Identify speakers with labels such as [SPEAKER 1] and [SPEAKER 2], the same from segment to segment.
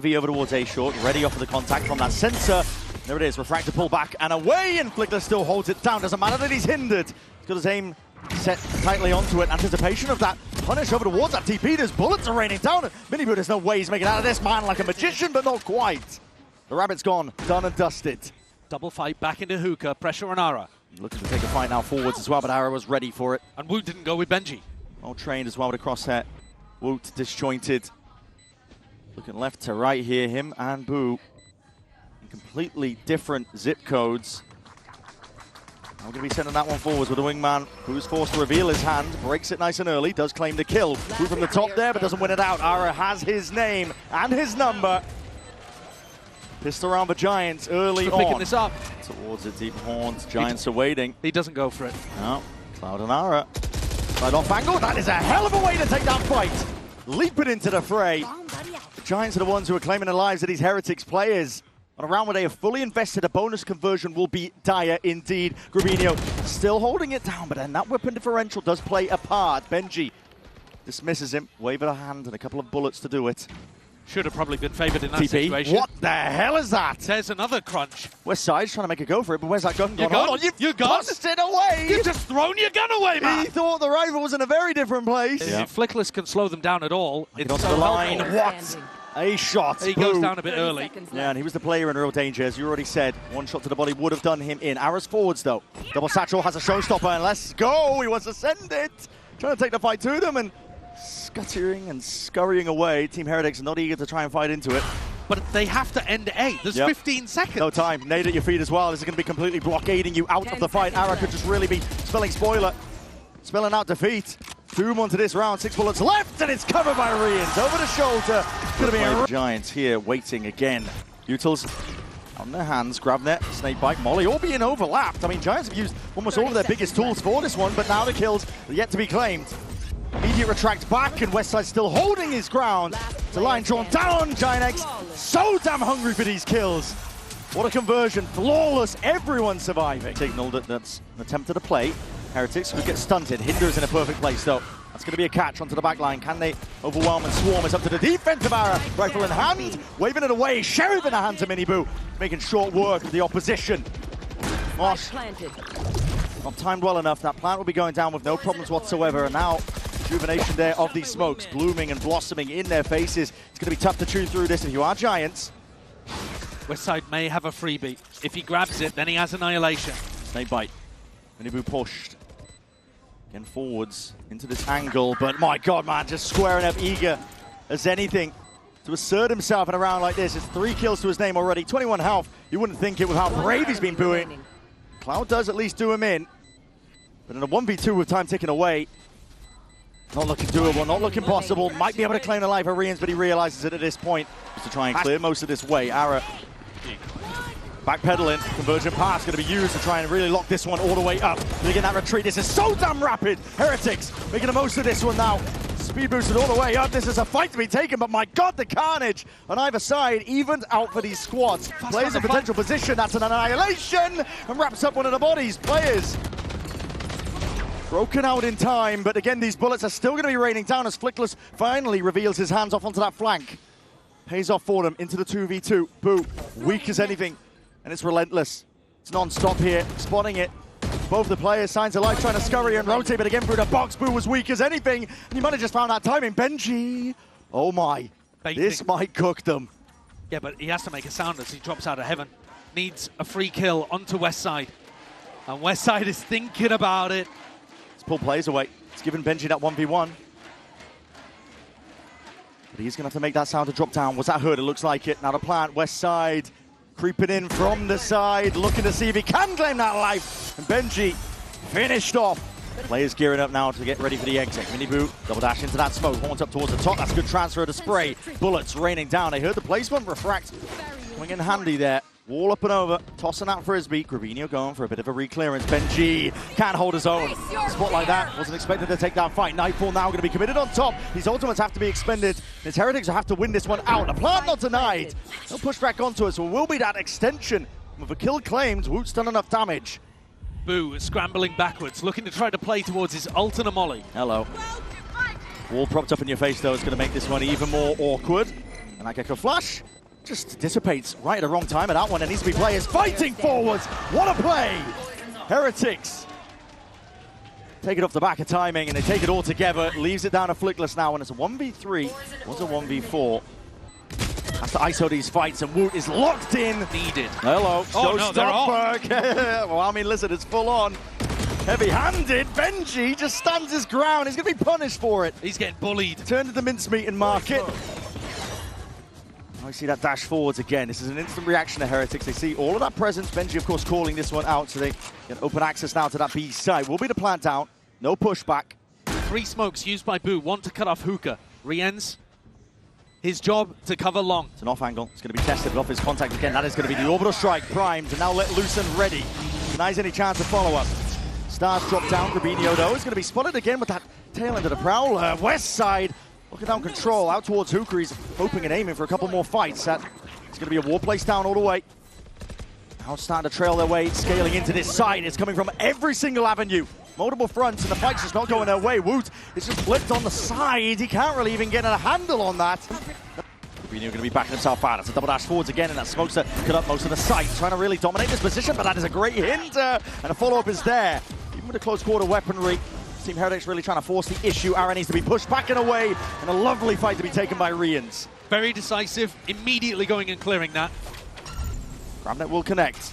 [SPEAKER 1] V over towards A short, ready off of the contact from that sensor. There it is, Refractor pull back and away, and Flickr still holds it down. Doesn't matter that he's hindered. He's got his aim set tightly onto it. Anticipation of that punish over towards that TP. There's bullets are raining down. Miniboo, there's no way he's making out of this man like a magician, but not quite. The rabbit's gone, done and dusted.
[SPEAKER 2] Double fight back into Hookah, pressure on Ara.
[SPEAKER 1] Looking to take a fight now forwards as well, but Ara was ready for it.
[SPEAKER 2] And Woot didn't go with Benji.
[SPEAKER 1] Well trained as well with a crosshair. Woot disjointed. Looking left to right here, him and Boo. In completely different zip codes. I'm going to be sending that one forwards with a wingman who's forced to reveal his hand, breaks it nice and early, does claim the kill. Boo from the top there, but doesn't win it out. Ara has his name and his number. Pistol around the Giants early on.
[SPEAKER 2] Picking this up.
[SPEAKER 1] Towards the deep horns, Giants are waiting.
[SPEAKER 2] He doesn't go for it.
[SPEAKER 1] No, Cloud and Ara. Right off angle, that is a hell of a way to take that fight. Leaping into the fray. The Giants are the ones who are claiming the lives of these Heretics players. On a round where they have fully invested, a bonus conversion will be dire indeed. Grabinho still holding it down, but then that weapon differential does play a part. Benji dismisses him, wave of a hand and a couple of bullets to do it.
[SPEAKER 2] Should have probably been favoured in that
[SPEAKER 1] TP.
[SPEAKER 2] situation.
[SPEAKER 1] What the hell is that?
[SPEAKER 2] There's another crunch.
[SPEAKER 1] West Side's trying to make a go for it, but where's that gun gone?
[SPEAKER 2] Gun?
[SPEAKER 1] Hold on,
[SPEAKER 2] You're gone?
[SPEAKER 1] tossed it away!
[SPEAKER 2] You've just thrown your gun away, man!
[SPEAKER 1] He thought the rifle was in a very different place.
[SPEAKER 2] If Flickless can slow them down at all, it's
[SPEAKER 1] onto
[SPEAKER 2] so
[SPEAKER 1] the line.
[SPEAKER 2] helpful.
[SPEAKER 1] What? A shot.
[SPEAKER 2] He goes down a bit early.
[SPEAKER 1] Yeah, and he was the player in real danger, as you already said. One shot to the body would have done him in. Ara's forwards, though. Double Satchel has a showstopper, and let's go! He wants to send it! Trying to take the fight to them, and scuttering and scurrying away. Team Heretics are not eager to try and fight into it.
[SPEAKER 2] But they have to end A. There's 15 seconds.
[SPEAKER 1] No time. Nade at your feet as well. This is going to be completely blockading you out of the fight. Ara could just really be spelling spoiler. Spelling out defeat. Doom onto this round. 6 bullets left, and it's covered by Rians. Over the shoulder. Going to be a Giants here waiting again. Utils on their hands. Grab net. Snake bite. Molly all being overlapped. I mean, Giants have used almost all of their biggest tools for this one, but now the kills are yet to be claimed. Immediate retract back, and Westside still holding his ground. The line drawn down. GIANTX so damn hungry for these kills. What a conversion. Flawless. Everyone surviving. Signaled that that's an attempt at a play. Heretics could get stunted. Hinder's in a perfect place, though. That's going to be a catch onto the back line. Can they overwhelm and swarm? It's up to the defense of Ara. Rifle in hand, waving it away. Sheriff in the hands of Miniboo, making short work of the opposition. Mosh not timed well enough. That plant will be going down with no problems whatsoever. And now, rejuvenation there of these smokes, blooming and blossoming in their faces. It's going to be tough to chew through this if you are Giants.
[SPEAKER 2] Westside may have a freebie. If he grabs it, then he has annihilation.
[SPEAKER 1] Snake bite. Miniboo pushed. Again forwards into this angle, but my God, man, just squaring up, eager as anything to assert himself in a round like this. It's 3 kills to his name already, 21 health. You wouldn't think it with how brave he's been booing. Cloud does at least do him in, but in a 1v2 with time ticking away, not looking doable, not looking possible. Might be able to claim the life of Rians, but he realizes it at this point. Just to try and clear most of this way. Ara backpedaling, conversion pass going to be used to try and really lock this one all the way up. Making that retreat, this is so damn rapid. Heretics making the most of this one now. Speed boosted all the way up. This is a fight to be taken, but my God, the carnage on either side evened out for these squads. Players in potential position, that's an annihilation, and wraps up one of the bodies. Players broken out in time, but again, these bullets are still going to be raining down as Flickless finally reveals his hands off onto that flank. Pays off for them into the 2v2. Boo, weak as anything. And it's relentless. It's non-stop here, spotting it. Both the players, signs of life, trying to scurry and rotate, but again through the box. Boo was weak as anything, and he might have just found that timing. Benji, oh my, this might cook them.
[SPEAKER 2] Yeah, but he has to make a sound as he drops out of heaven. Needs a free kill onto Westside. And Westside is thinking about it.
[SPEAKER 1] Let's pull players away. It's giving Benji that 1v1. But he's going to have to make that sound to drop down. Was that Hood? It looks like it. Now the plant, Westside. Creeping in from the side, looking to see if he can claim that life. And Benji finished off. Players gearing up now to get ready for the exit. Miniboo, double dash into that smoke, horns up towards the top. That's a good transfer of the spray. Bullets raining down. They heard the placement, refract. Swinging handy there. Wall up and over, tossing out Frisbee. Grabinho going for a bit of a re-clearance. Benji can't hold his own. A spot like that, wasn't expected to take that fight. Nightfall now going to be committed on top. These ultimates have to be expended. His Heretics will have to win this one out. The plant not denied. No pushback onto us, so it will be that extension. With a kill claimed, Woot's done enough damage.
[SPEAKER 2] Boo is scrambling backwards, looking to try to play towards his ult and a molly.
[SPEAKER 1] Hello. Wall propped up in your face, though, is going to make this one even more awkward. And that Gecko flash just dissipates right at the wrong time at that one. There needs to be players fighting forwards. What a play! Heretics take it off the back of timing, and they take it all together. Leaves it down to Flickless now, and it's a 1v3. It was a 1v4. Has to ISO these fights, and Woot is locked in.
[SPEAKER 2] Needed.
[SPEAKER 1] Hello.
[SPEAKER 2] Oh, no, they're off.
[SPEAKER 1] Well, I mean, listen, it's full on. Heavy-handed. Benji just stands his ground. He's going to be punished for it.
[SPEAKER 2] He's getting bullied.
[SPEAKER 1] Turn to the mincemeat and market. I see that dash forwards again. This is an instant reaction to Heretics. They see all of that presence. Benji, of course, calling this one out, so they get open access now to that B side. Will be the plant down. No pushback.
[SPEAKER 2] 3 smokes used by Boo. 1 to cut off Hookah. Rien's his job to cover long.
[SPEAKER 1] It's an off angle. It's going to be tested off his contact again. That is going to be the orbital strike primed and now let loose and ready. Denies any chance of follow-up. Stars drop down. Grabinho, though, is going to be spotted again with that tail end of the Prowler. West side. Looking down control, out towards Hooker. He's hoping and aiming for a couple more fights. It's going to be a war place down all the way. Now starting to trail their way, scaling into this side. It's coming from every single avenue. Multiple fronts, and the fight's just not going their way. Woot is just flipped on the side. He can't really even get a handle on that. Grabinho going to be backing himself out. It's a double dash forwards again, and that smokes to cut up most of the site. Trying to really dominate this position, but that is a great hint, and a follow-up is there. Even with a close quarter weaponry, Team Heretics really trying to force the issue. Ara needs to be pushed back and away, and a lovely fight to be taken by Rians.
[SPEAKER 2] Very decisive, immediately going and clearing that.
[SPEAKER 1] Grabnet will connect.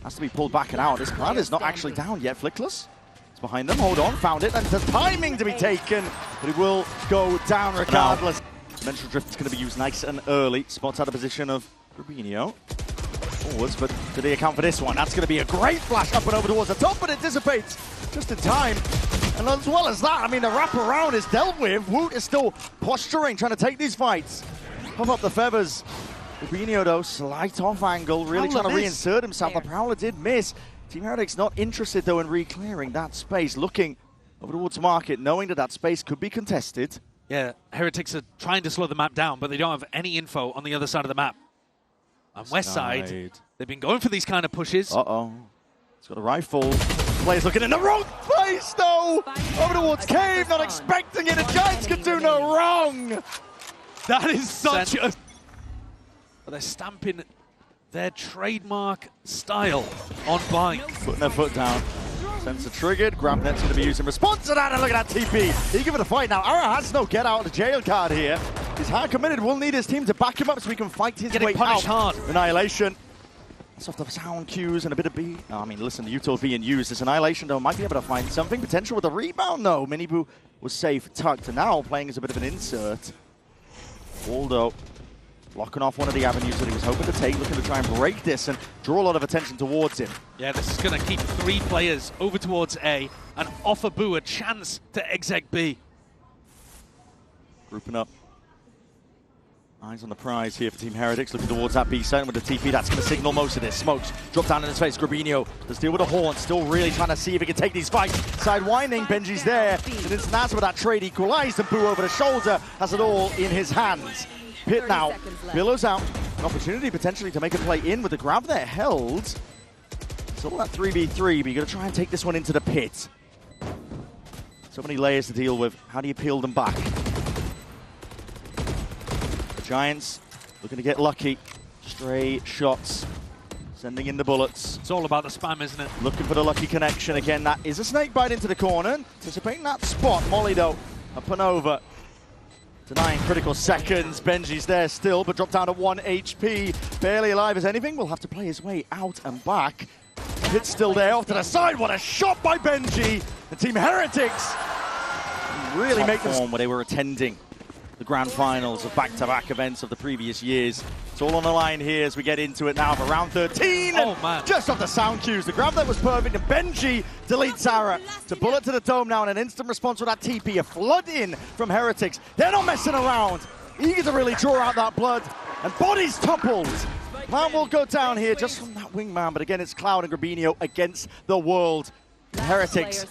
[SPEAKER 1] Has to be pulled back and out. This plan is not actually down yet. Flickless. It's behind them. Hold on. Found it. And the timing to be taken, but it will go down regardless. Dimensional Drift is going to be used nice and early. Spots out of position of Grabinho. Forwards, but do they account for this one? That's going to be a great flash up and over towards the top, but it dissipates just in time. And as well as that, I mean, the wraparound is dealt with. Woot is still posturing, trying to take these fights. Puff up the feathers. Grabinho, though, slight off angle, really trying to reinsert himself. The Prowler did miss. Team Heretics not interested, though, in re-clearing that space. Looking over towards Market, knowing that that space could be contested.
[SPEAKER 2] Yeah, Heretics are trying to slow the map down, but they don't have any info on the other side of the map. On West side, they've been going for these kind of pushes.
[SPEAKER 1] Uh-oh. He's got a rifle. Players looking in the wrong place, though! Over towards Cave, not expecting it. The Giants can do no wrong!
[SPEAKER 2] That is such a... But they're stamping their trademark style on Bike.
[SPEAKER 1] Putting their foot down. Sensor triggered. Grabnet's going to be used in response to that, and look at that TP. He give it a fight now. Ara has no get out of the jail card here. He's hard committed. Will need his team to back him up so he can fight his way out.
[SPEAKER 2] Hard.
[SPEAKER 1] Annihilation. That's off the sound cues and a bit of B. No, I mean, listen, the util being used. This Annihilation, though, might be able to find something. Potential with a rebound, though. Miniboo was safe, tucked, and now playing as a bit of an insert. Waldo blocking off one of the avenues that he was hoping to take, looking to try and break this and draw a lot of attention towards him.
[SPEAKER 2] Yeah, this is going to keep 3 players over towards A and offer Boo a chance to exec B.
[SPEAKER 1] Grouping up. Eyes on the prize here for Team Heretics, looking towards that B side with the TP. That's going to signal most of this. Smokes drop down in his face. Grabinho does deal with a horn, still really trying to see if he can take these fights. Sidewinding, Benji's there. And it's Naz with that trade equalized, and Boo over the shoulder has it all in his hands. Pit now, billows out. An opportunity potentially to make a play in with the grab there held. It's all that 3v3, but you're going to try and take this one into the pit. So many layers to deal with. How do you peel them back? The Giants looking to get lucky. Stray shots, sending in the bullets.
[SPEAKER 2] It's all about the spam, isn't it?
[SPEAKER 1] Looking for the lucky connection again. That is a snake bite into the corner. Anticipating that spot. Molly, though, up and over. Denying critical seconds. Benji's there still, but dropped down to 1 HP. Barely alive as anything. Will have to play his way out and back. Hit's still there off to the side. What a shot by Benji. The Team Heretics really make this form where they were attending the grand finals of back-to-back events of the previous years. It's all on the line here as we get into it now for round 13.
[SPEAKER 2] Oh, man.
[SPEAKER 1] Just off the sound cues. The grab that was perfect, and Benji deletes Ara. It's a bullet to the dome now, and an instant response with that TP. A flood in from Heretics. They're not messing around. Eager to really draw out that blood. And bodies toppled. Man will go down here just from that wingman, but again, it's Cloud and Grabinho against the world. Heretics.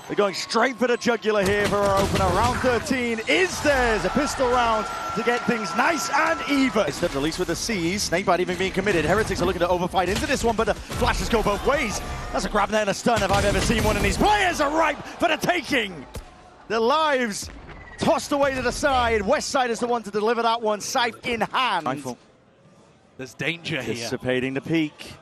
[SPEAKER 1] They're going straight for the jugular here for our opener. Round 13 is theirs. A pistol round to get things nice and even. Step release with the C's. Snakebite even being committed. Heretics are looking to overfight into this one, but the flashes go both ways. That's a grab there and a stun if I've ever seen one, and these players are ripe for the taking. Their lives tossed away to the side. Westside is the one to deliver that one, scythe in hand. Rifle.
[SPEAKER 2] There's danger here.
[SPEAKER 1] Anticipating the peak.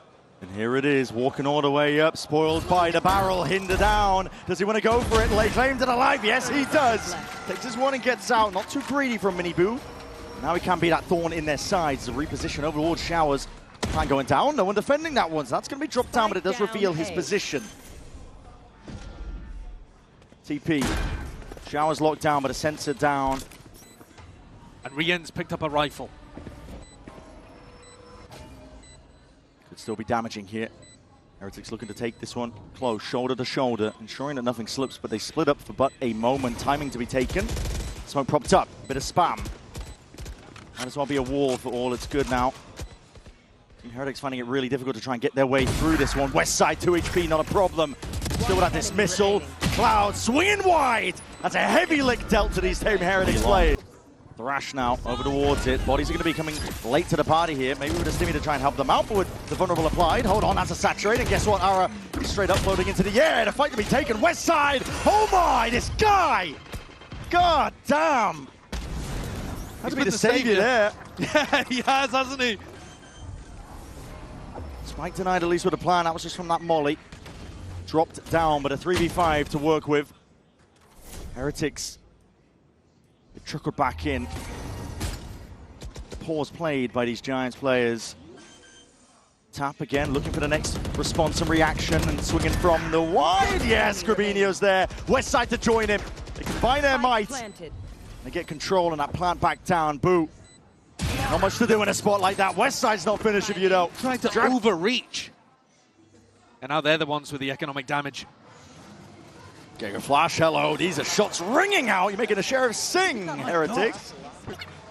[SPEAKER 1] And here it is, walking all the way up, spoiled by the barrel, hinder down. Does he want to go for it? Lay claim to the life. Yes, he does. Takes his one and gets out. Not too greedy from Miniboo. Now he can be that thorn in their sides. The reposition over towards Showers. Plan going down. No one defending that one. So that's going to be dropped down, but it does reveal his position. TP. Showers locked down, but a sensor down.
[SPEAKER 2] And Rien's picked up a rifle.
[SPEAKER 1] Could still be damaging here. Heretics looking to take this one close, shoulder to shoulder, ensuring that nothing slips, but they split up for but a moment. Timing to be taken. Smoke propped up, bit of spam. Might as well be a wall for all it's good now. Team Heretics finding it really difficult to try and get their way through this one. Westside 2 HP, not a problem. Still with that dismissal. Cloud swinging wide. That's a heavy lick dealt to these Team Heretics players. Thrash now over towards it. Bodies are going to be coming late to the party here. Maybe with a stimmy to try and help them out, but with the vulnerable applied. Hold on, that's a saturate. And guess what? Ara straight up floating into the air. The fight to be taken. Westside. Oh my, this guy. God damn. Has to be the savior there.
[SPEAKER 2] Yeah, he has, hasn't he?
[SPEAKER 1] Spike denied at least with a plan. That was just from that molly. Dropped down, but a 3v5 to work with. Heretics. They trickled back in. The pause played by these Giants players. Tap again, looking for the next response and reaction, and swinging from the wide. Yes, Grabinho's there. Westside to join him. They combine their might. They get control, and that plant back down. Boo. Not much to do in a spot like that. Westside's not finished if you don't.
[SPEAKER 2] Trying to overreach. And now they're the ones with the economic damage.
[SPEAKER 1] Giga Flash, hello. These are shots ringing out. You're making the Sheriff sing, Heretics.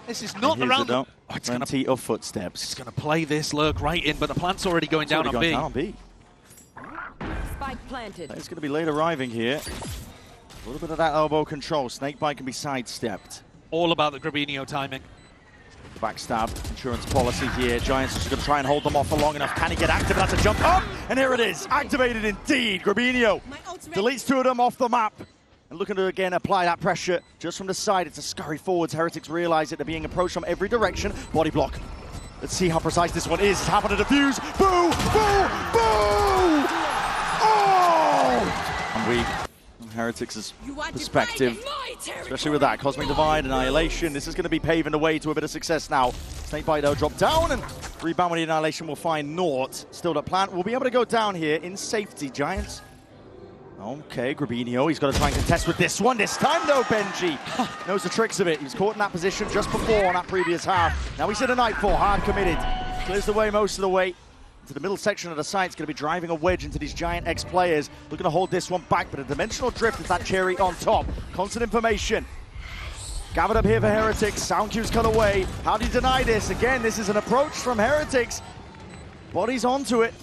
[SPEAKER 2] This is not the round.
[SPEAKER 1] Oh, it's plenty of footsteps.
[SPEAKER 2] It's going to play this lurk right in, but the plant's already going down on B.
[SPEAKER 3] Spike planted.
[SPEAKER 1] It's going to be late arriving here. A little bit of that elbow control. Snakebite can be sidestepped.
[SPEAKER 2] All about the Grabinho timing.
[SPEAKER 1] Backstab, insurance policy here. Giants are just going to try and hold them off for long enough. Can he get active? That's a jump up. And here it is. Activated indeed. Grabinho deletes two of them off the map. And looking to again apply that pressure just from the side. It's a scurry forwards. Heretics realize it. They're being approached from every direction. Body block. Let's see how precise this one is. It's happened to defuse. Boo! Boo! Boo! Oh! And we, from Heretics' perspective, especially with that Cosmic Divide, Annihilation, this is going to be paving the way to a bit of success now. Snakebite though dropped down, and rebound with the Annihilation will find Nort. Still that plant will be able to go down here in safety. Giants. Okay, Grabinho, he's got to try and contest with this one. This time though, Benji knows the tricks of it. He was caught in that position just before on that previous half. Now he's in a Nightfall, hard committed. Clears the way most of the way. To the middle section of the site, it's going to be driving a wedge into these GIANTX players. Looking to hold this one back, but a dimensional drift is that cherry on top. Constant information. Gathered up here for Heretics. Sound cues cut away. How do you deny this? Again, this is an approach from Heretics. Bodies onto it.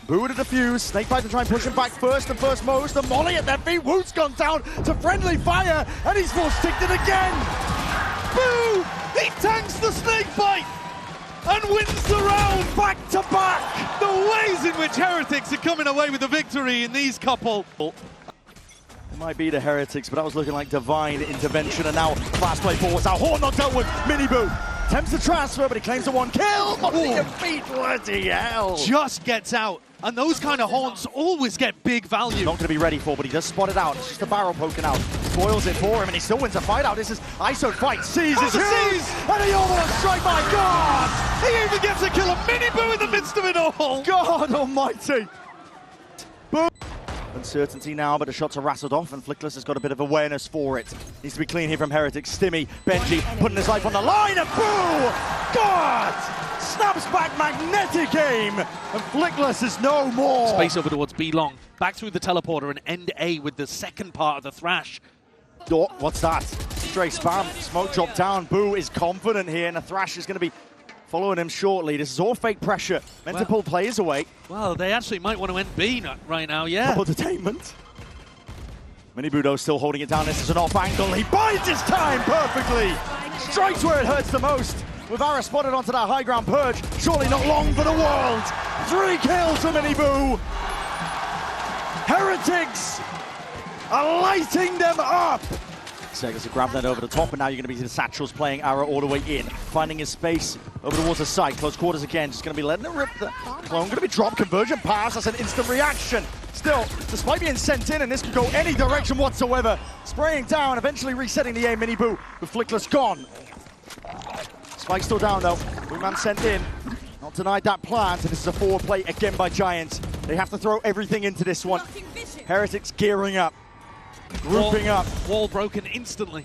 [SPEAKER 1] Boo to defuse. Snakebite to try and push him back first and first most. The molly at their feet. Woot's gone down to friendly fire, and he's force-ticked it again.
[SPEAKER 2] Boo! He tanks the Snakebite and wins the round back to back. The ways in which Heretics are coming away with the victory in these couple.
[SPEAKER 1] It might be the Heretics, but that was looking like divine intervention, and now fast play forwards. Now Horn not dealt with. Miniboo attempts to transfer, but he claims the one kill. Molly your feet, bloody hell.
[SPEAKER 2] Just gets out, and those kind of haunts always get big value.
[SPEAKER 1] Not going to be ready for, but he does spot it out. It's just a barrel poking out. Spoils it for him, and he still wins a fight out. This is ISO fight. Sees his
[SPEAKER 2] seize,
[SPEAKER 1] and he almost strike. My God!
[SPEAKER 2] He even gets a kill. A Miniboo in the midst of it all.
[SPEAKER 1] God Almighty! Boom! Uncertainty now, but the shots are rattled off, and Flickless has got a bit of awareness for it. Needs to be clean here from Heretics. Stimmy, Benji putting his life on the line, and boo! God! Snaps back, magnetic aim, and Flickless is no more.
[SPEAKER 2] Space over towards B long. Back through the teleporter and end A with the second part of the thrash.
[SPEAKER 1] Oh, what's that? Stray spam, smoke drop down. Boo is confident here, and the thrash is going to be following him shortly. This is all fake pressure, meant to pull players away.
[SPEAKER 2] Well, they actually might want to end B right now, yeah.
[SPEAKER 1] Double detainment. Minibudo still holding it down. This is an off angle. He bides his time perfectly. Strikes where it hurts the most. With Ara spotted onto that high ground perch. Surely not long for the world. 3 kills for Miniboo. Heretics are lighting them up. Segas to grab that over the top, and now you're going to be the Satchels playing Arrow all the way in. Finding his space over towards the side. Close quarters again, just going to be letting it rip. The clone going to be dropped. Conversion pass, that's an instant reaction. Still, despite being sent in, and this could go any direction whatsoever. Spraying down, eventually resetting the aim. Mini-Boo with Flickless gone. Spike still down though. Wingman sent in. Not denied that plant, and this is a forward play again by Giants. They have to throw everything into this one. Heretics gearing up. Grouping up.
[SPEAKER 2] Wall broken instantly.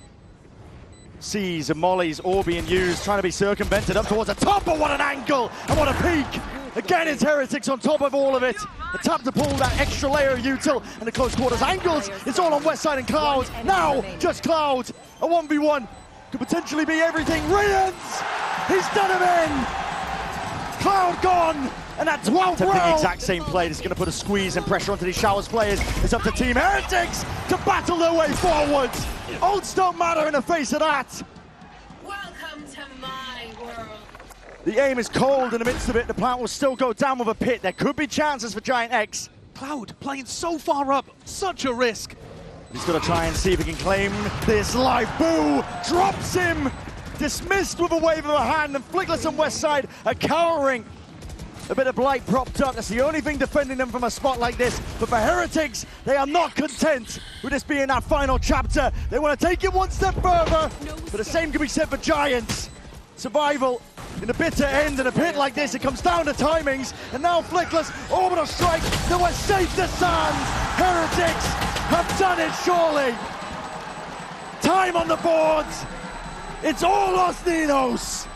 [SPEAKER 1] C's and Molly's all being used, trying to be circumvented up towards the top, but what an angle and what a peak. Again, it's Heretics on top of all of it. The tap to pull that extra layer of util and the close quarters angles. It's all on Westside and Cloud. Now, just Cloud. A 1v1 could potentially be everything. Rians! He's done him in! Cloud gone! And that 12th round! The exact same play. This is going to put a squeeze and pressure onto these Showers players. It's up to Team Heretics to battle their way forwards. Ults don't matter in the face of that.
[SPEAKER 4] Welcome to my world.
[SPEAKER 1] The aim is cold in the midst of it. The plant will still go down with a pit. There could be chances for GIANTX.
[SPEAKER 2] Cloud playing so far up, such a risk.
[SPEAKER 1] He's going to try and see if he can claim this life. Boo! Drops him! Dismissed with a wave of a hand, and Flickless and Westside are cowering. A bit of blight propped up. That's the only thing defending them from a spot like this. But for Heretics, they are not content with this being that final chapter. They want to take it one step further. But the same can be said for Giants. Survival in the bitter end, in a pit like this, it comes down to timings. And now Flickless, orbital strike, they were safe to sand. Heretics have done it surely. Time on the boards. It's all Los Ninos.